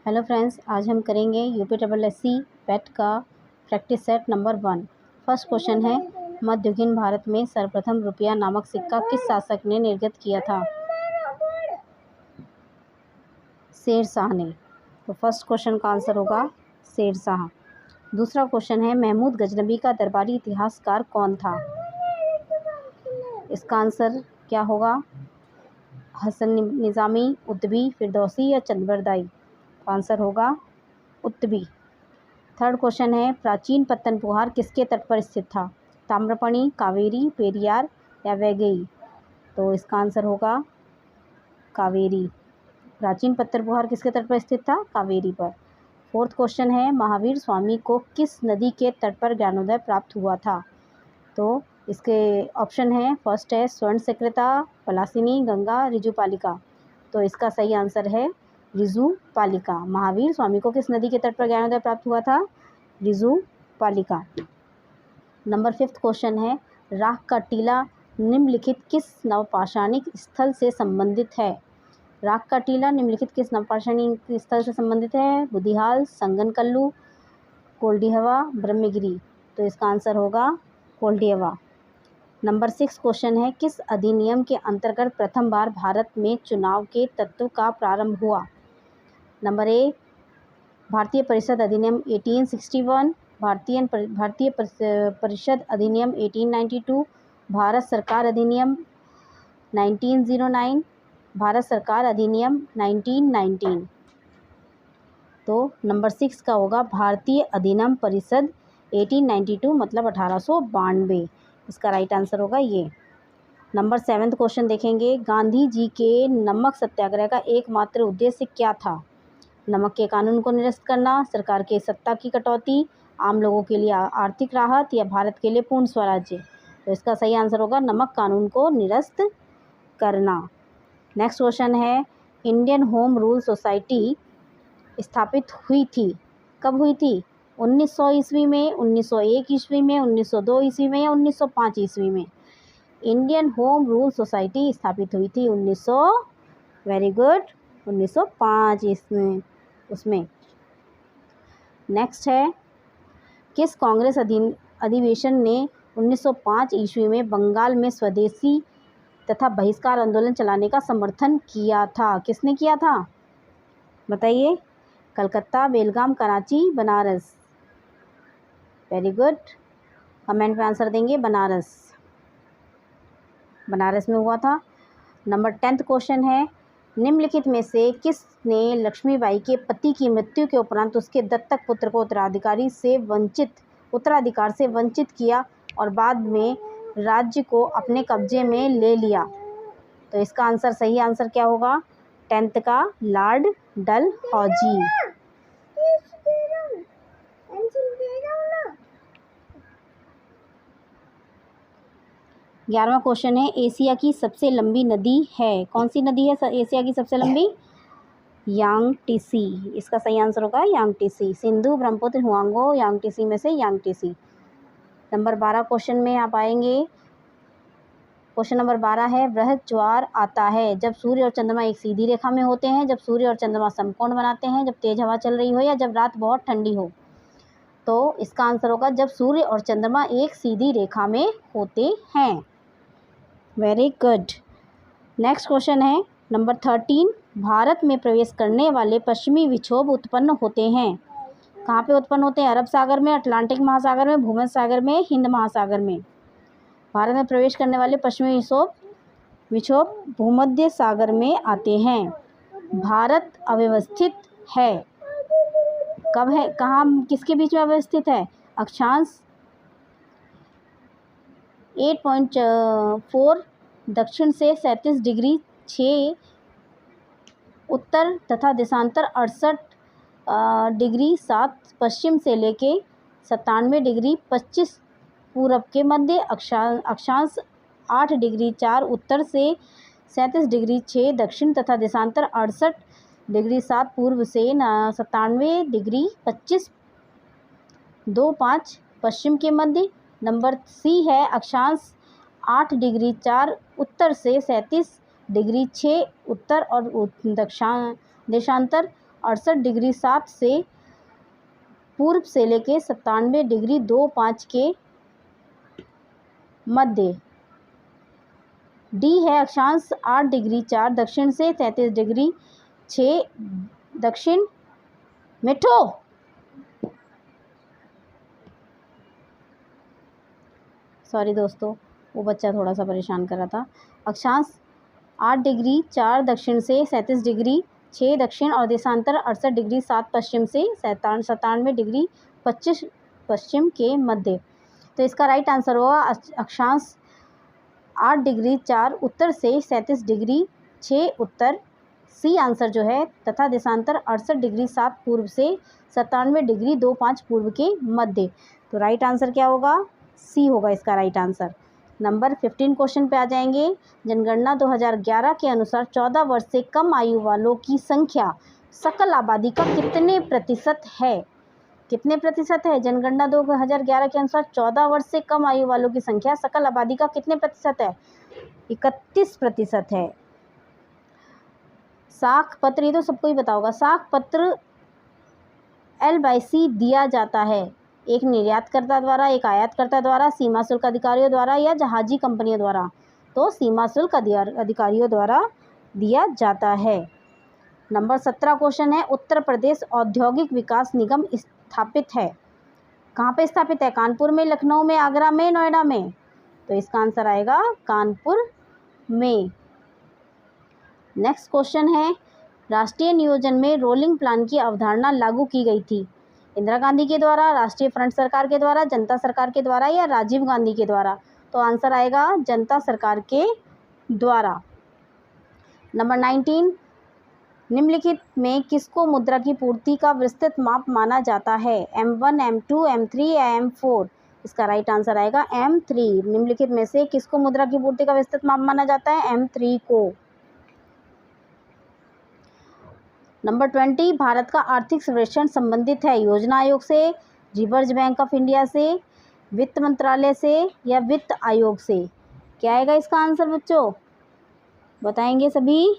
Hello friends, आज हम करेंगे UPSSC पेट का practice set number 1। First question है, मध्ययुगीन भारत में सर्वप्रथम रुपया नामक सिक्का किस शासक ने निर्गत किया था? शेर शाह ने। तो फर्स्ट क्वेश्चन का आंसर होगा शेर शाह। दूसरा क्वेश्चन है, महमूद गजनबी का दरबारी इतिहासकार कौन था? इसका आंसर क्या होगा? हसन निज़ामी, उतबी, फिरदौसी या चंद्रबरदाई? आंसर होगा उतबी। थर्ड क्वेश्चन है, प्राचीन पत्तनपुहार किसके तट पर स्थित था? ताम्रपणी, कावेरी, पेरियार या वैगई? तो इसका आंसर होगा कावेरी। प्राचीन पत्तनपुहार किसके तट पर स्थित था? कावेरी पर। फोर्थ क्वेश्चन है, महावीर स्वामी को किस नदी के तट पर ज्ञानोदय प्राप्त हुआ था? तो इसके ऑप्शन है, फर्स्ट है स्वर्ण सक्रेता, पलासिनी, गंगा, ऋजुपालिका। तो इसका सही आंसर है ऋजुपालिका। महावीर स्वामी को किस नदी के तट पर ज्ञानोदय प्राप्त हुआ था? ऋजुपालिका। नंबर 5 क्वेश्चन है, राख का टीला निम्नलिखित किस नवपाषाणिक स्थल से संबंधित है? राख का टीला निम्नलिखित किस नवपाषाणिक स्थल से संबंधित है? बुधिहाल, संगनकल्लू, कोल्डिहवा, ब्रह्मगिरी? तो इसका आंसर होगा कोल्डिहवा। नंबर 6 क्वेश्चन है, किस अधिनियम के अंतर्गत प्रथम बार भारत में चुनाव के तत्व का प्रारंभ हुआ? नंबर ए, भारतीय परिषद अधिनियम 1861, भारतीय परिषद अधिनियम 1892, भारत सरकार अधिनियम 1909, भारत सरकार अधिनियम 1919। तो नंबर 6 का होगा भारतीय अधिनियम परिषद 1892 मतलब 1892। इसका राइट आंसर होगा ये। नंबर 7 क्वेश्चन देखेंगे, गांधी जी के नमक सत्याग्रह का एकमात्र उद्देश्य क्या था? नमक के कानून को निरस्त करना, सरकार के सत्ता की कटौती, आम लोगों के लिए आर्थिक राहत या भारत के लिए पूर्ण स्वराज्य? तो इसका सही आंसर होगा नमक कानून को निरस्त करना। नेक्स्ट क्वेश्चन है, इंडियन होम रूल सोसाइटी स्थापित हुई थी, कब हुई थी? 1900 ईस्वी में, 1901 ईस्वी में, 1902 ईस्वी में या 1905 ईस्वी में? इंडियन होम रूल सोसाइटी स्थापित हुई थी 1905 ईस्वी उसमें। नेक्स्ट है, किस कांग्रेस अधिवेशन ने 1905 ईस्वी में बंगाल में स्वदेशी तथा बहिष्कार आंदोलन चलाने का समर्थन किया था? किसने किया था बताइए? Calcutta, Belgaum, Karachi, Banaras? Very good, comment में आंसर देंगे बनारस। बनारस में हुआ था। नंबर 10 क्वेश्चन है, निम्नलिखित में से किसने लक्ष्मीबाई के पति की मृत्यु के उपरांत उसके दत्तक पुत्र को उत्तराधिकार से वंचित किया और बाद में राज्य को अपने कब्जे में ले लिया? तो इसका आंसर, सही आंसर क्या होगा? 10th का लॉर्ड डलहौजी। 11वां क्वेश्चन है, एशिया की सबसे लंबी नदी है, कौन सी नदी है एशिया की सबसे लंबी? यांगटीसी। इसका सही आंसर होगा यांगटीसी। सिंधु, ब्रह्मपुत्र, हुआंगो, यांगटीसी में से यांगटीसी। नंबर 12 क्वेश्चन में आप आएंगे। क्वेश्चन नंबर 12 है, वृहद ज्वार आता है जब सूर्य और चंद्रमा एक सीधी रेखा में होते हैं, जब सूर्य और चंद्रमा समकोण बनाते हैं, जब तेज हवा चल रही हो या जब रात बहुत ठंडी हो? तो इसका आंसर होगा जब सूर्य और चंद्रमा एक सीधी रेखा में होते हैं। Very good. नेक्स्ट क्वेश्चन है नंबर 13, भारत में प्रवेश करने वाले पश्चिमी विक्षोभ उत्पन्न होते हैं, कहाँ पे उत्पन्न होते हैं? अरब सागर में, अटलांटिक महासागर में, भूमध्य सागर में, हिंद महासागर में? भारत में प्रवेश करने वाले पश्चिमी विक्षोभ भूमध्य सागर में आते हैं। भारत अव्यवस्थित है, कब है, कहाँ, किसके बीच में अवस्थित है? अक्षांश 8.4 दक्षिण से 37 डिग्री 6 उत्तर तथा देशांतर 68 डिग्री 7 पश्चिम से लेके 97 डिग्री 25 पूरब के मध्य, अक्षांश 8 डिग्री 4 उत्तर से 37 डिग्री 6 दक्षिण तथा देशांतर 68 डिग्री 7 पूर्व से 97 डिग्री 25 पश्चिम के मध्य। नंबर सी है, अक्षांश 8 डिग्री 4 उत्तर से 37 डिग्री 6 उत्तर और देशांतर 68 डिग्री 7 से पूर्व से लेके 97 डिग्री 25 के मध्य। डी है अक्षांश 8 डिग्री 4 दक्षिण से 33 डिग्री 6 दक्षिण। मिठो सॉरी दोस्तों, वो बच्चा थोड़ा सा परेशान कर रहा था। अक्षांश 8 डिग्री 4 दक्षिण से 37 डिग्री 6 दक्षिण और देशांतर 68 डिग्री 7 पश्चिम से 97 डिग्री 25 पश्चिम के मध्य। तो इसका राइट आंसर होगा अक्षांश 8 डिग्री 4 उत्तर से 37 डिग्री 6 उत्तर, सी आंसर जो है, तथा देशांतर 68 डिग्री 7 पूर्व से 97 डिग्री 25 पूर्व के मध्य। तो राइट आंसर क्या होगा? सी होगा इसका राइट आंसर। नंबर 15 क्वेश्चन पे आ जाएंगे। जनगणना 2011 के अनुसार 14 वर्ष से कम आयु वालों की संख्या सकल आबादी का कितने प्रतिशत है? कितने प्रतिशत है? जनगणना 2011 के अनुसार 14 वर्ष से कम आयु वालों की संख्या सकल आबादी का कितने प्रतिशत है? 31% है। साख पत्र, ये तो सबको ही पता होगा। साख पत्र L/C दिया जाता है एक निर्यातकर्ता द्वारा, एक आयातकर्ता द्वारा, सीमा शुल्क अधिकारियों द्वारा या जहाजी कंपनियों द्वारा। तो सीमा शुल्क अधिकारियों द्वारा दिया जाता है। नंबर 17 क्वेश्चन है, उत्तर प्रदेश औद्योगिक विकास निगम स्थापित है। कहाँ पे स्थापित है? कानपुर में, लखनऊ में, आगरा में, नोएडा में? तो इसका आंसर आएगा कानपुर में। नेक्स्ट क्वेश्चन है, राष्ट्रीय नियोजन में रोलिंग प्लान की अवधारणा लागू की गई थी। इंदिरा गांधी के द्वारा, राष्ट्रीय फ्रंट सरकार के द्वारा, जनता सरकार के द्वारा या राजीव गांधी के द्वारा? तो आंसर आएगा जनता सरकार के द्वारा। नंबर 19, निम्नलिखित में किसको मुद्रा की पूर्ति का विस्तृत माप माना जाता है? M1, M2, M3 या M4? इसका राइट आंसर आएगा M3। निम्नलिखित में से किसको मुद्रा की पूर्ति का विस्तृत माप माना जाता है? M3 को। नंबर 20, भारत का आर्थिक सर्वेक्षण संबंधित है योजना आयोग से, रिजर्व बैंक ऑफ इंडिया से, वित्त मंत्रालय से या वित्त आयोग से? क्या आएगा इसका आंसर बच्चों? बताएंगे सभी?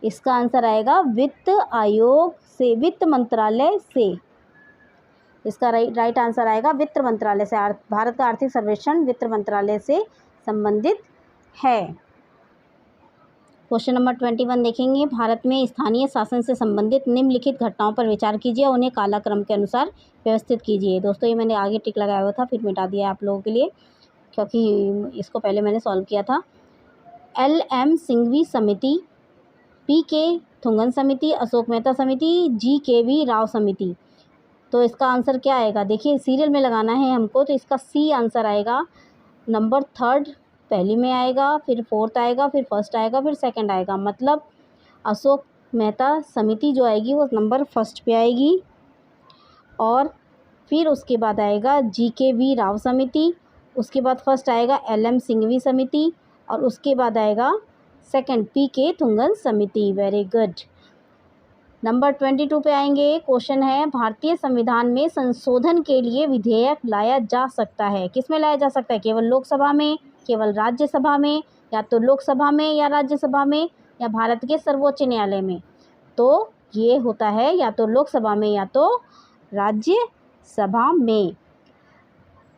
इसका आंसर आएगा वित्त आयोग से, वित्त मंत्रालय से। इसका राइट आंसर आएगा वित्त मंत्रालय से। भारत का आर्थिक सर्वेक्षण वित्त मंत्रालय से संबंधित है। क्वेश्चन नंबर 21 देखेंगे, भारत में स्थानीय शासन से संबंधित निम्नलिखित घटनाओं पर विचार कीजिए और उन्हें कालक्रम के अनुसार व्यवस्थित कीजिए। दोस्तों, ये मैंने आगे टिक लगाया हुआ था, फिर मिटा दिया आप लोगों के लिए, क्योंकि इसको पहले मैंने सॉल्व किया था। LM सिंघवी समिति, PK थुंगन समिति, अशोक मेहता समिति, GKV राव समिति। तो इसका आंसर क्या आएगा? देखिए, सीरियल में लगाना है हमको, तो इसका सी आंसर आएगा। नंबर 3 पहली में आएगा, फिर 4th आएगा, फिर 1st आएगा, फिर 2nd आएगा। मतलब अशोक मेहता समिति जो आएगी वो नंबर 1st पे आएगी, और फिर उसके बाद आएगा GKV राव समिति, उसके बाद 1st आएगा LM सिंघवी समिति, और उसके बाद आएगा 2nd PK थुंगन समिति। Very good. नंबर 22 पे आएंगे। क्वेश्चन है, भारतीय संविधान में संशोधन के लिए विधेयक लाया जा सकता है। किस में लाया जा सकता है? केवल लोकसभा में, केवल राज्यसभा में, या तो लोकसभा में या राज्यसभा में, या भारत के सर्वोच्च न्यायालय में? तो ये होता है या तो लोकसभा में या तो राज्यसभा में।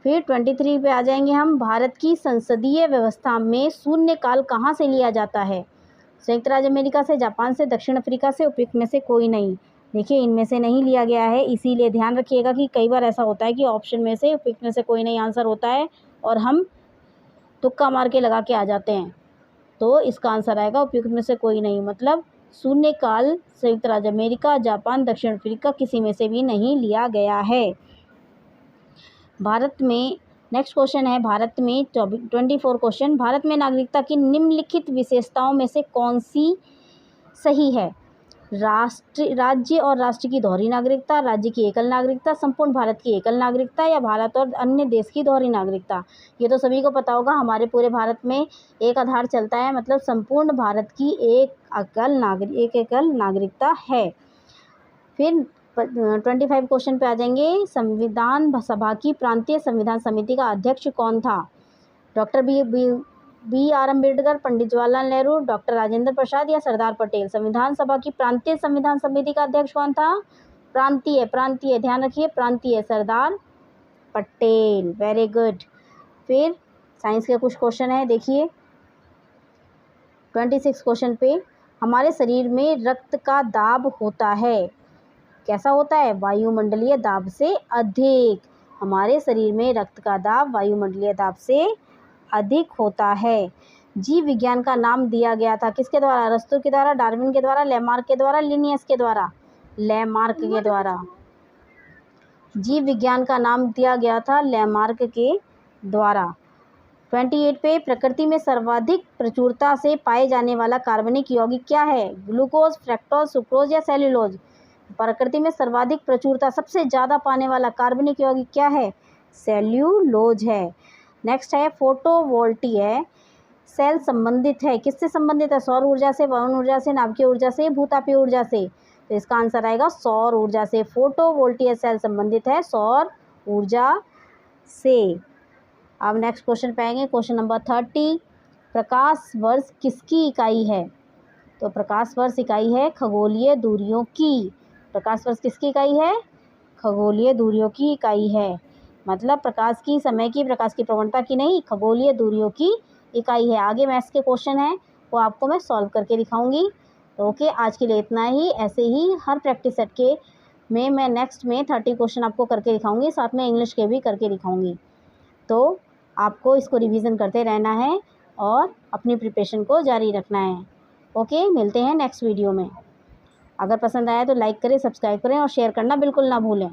फिर 23 पे आ जाएंगे हम। भारत की संसदीय व्यवस्था में शून्यकाल कहाँ से लिया जाता है? संयुक्त राज्य अमेरिका से, जापान से, दक्षिण अफ्रीका से, उपयुक्त में से कोई नहीं। देखिए, इनमें से नहीं लिया गया है, इसीलिए ध्यान रखिएगा कि कई बार ऐसा होता है कि ऑप्शन में से उपयुक्त में से कोई नहीं आंसर होता है और हम तुक्का मार के लगा के आ जाते हैं। तो इसका आंसर आएगा उपयुक्त में से कोई नहीं, मतलब शून्यकाल संयुक्त राज्य अमेरिका, जापान, दक्षिण अफ्रीका किसी में से भी नहीं लिया गया है। भारत में नेक्स्ट क्वेश्चन है, भारत में 24 क्वेश्चन, भारत में नागरिकता की निम्नलिखित विशेषताओं में से कौन सी सही है? राज्य और राष्ट्र की दोहरी नागरिकता, राज्य की एकल नागरिकता, संपूर्ण भारत की एकल नागरिकता, या भारत और अन्य देश की दोहरी नागरिकता? ये तो सभी को पता होगा, हमारे पूरे भारत में एक आधार चलता है, मतलब संपूर्ण भारत की एक एकल नागरिकता है। फिर 25 क्वेश्चन पे आ जाएंगे। संविधान सभा की प्रांतीय संविधान समिति का अध्यक्ष कौन था? Doctor B R Ambedkar, Pandit Jawaharlal Nehru, doctor Rajendra Prasad या सरदार पटेल। संविधान सभा की प्रांतीय संविधान समिति का अध्यक्ष कौन था? प्रांतीय, ध्यान रखिए प्रांतीय, सरदार पटेल। Very good. फिर साइंस के कुछ क्वेश्चन है, देखिए 26 क्वेश्चन पे, हमारे शरीर में रक्त का दाब होता है, कैसा होता है? वायुमंडलीय दाब से अधिक। हमारे शरीर में रक्त का दाब वायुमंडलीय दाब से अधिक होता है। जीव विज्ञान का नाम दिया गया था किसके द्वारा? अरस्तू के द्वारा, डार्विन के द्वारा, लेमार्क के द्वारा, लिनियस के द्वारा? लेमार्क के द्वारा। जीव विज्ञान का नाम दिया गया था लेमार्क के द्वारा। 28 पे, प्रकृति में सर्वाधिक प्रचुरता से पाए जाने वाला कार्बनिक यौगिक क्या है? ग्लूकोज, फ्रक्टोज, सुक्रोज या सेल्यूलोज? प्रकृति में सर्वाधिक प्रचुरता, सबसे ज़्यादा पाने वाला कार्बनिक यौगिक क्या है? सेल्यूलोज है। नेक्स्ट है फोटोवोल्टिक सेल संबंधित है, किससे संबंधित है? सौर ऊर्जा से, पवन ऊर्जा से, नाभिकीय ऊर्जा से, भूतापीय ऊर्जा से? तो इसका आंसर आएगा सौर ऊर्जा से। फोटोवोल्टिक सेल संबंधित है सौर ऊर्जा से। अब नेक्स्ट क्वेश्चन पे आएंगे, क्वेश्चन नंबर 30। प्रकाश वर्ष किसकी इकाई है? तो प्रकाश वर्ष इकाई है खगोलीय दूरियों की। प्रकाश वर्ष किसकी इकाई है? खगोलीय दूरियों की इकाई है। मतलब प्रकाश की, समय की, प्रकाश की प्रवणता की नहीं, खगोलीय दूरियों की इकाई है। आगे मैथ्स के क्वेश्चन हैं वो आपको मैं सॉल्व करके दिखाऊंगी। तो ओके, आज के लिए इतना ही। ऐसे ही हर प्रैक्टिस सेट के में मैं नेक्स्ट में 30 क्वेश्चन आपको करके दिखाऊंगी, साथ में इंग्लिश के भी करके दिखाऊंगी। तो आपको इसको रिवीजन करते रहना है और अपनी प्रिपरेशन को जारी रखना है। ओके, मिलते हैं नेक्स्ट वीडियो में। अगर पसंद आया तो लाइक करें, सब्सक्राइब करें और शेयर करना बिल्कुल ना भूलें।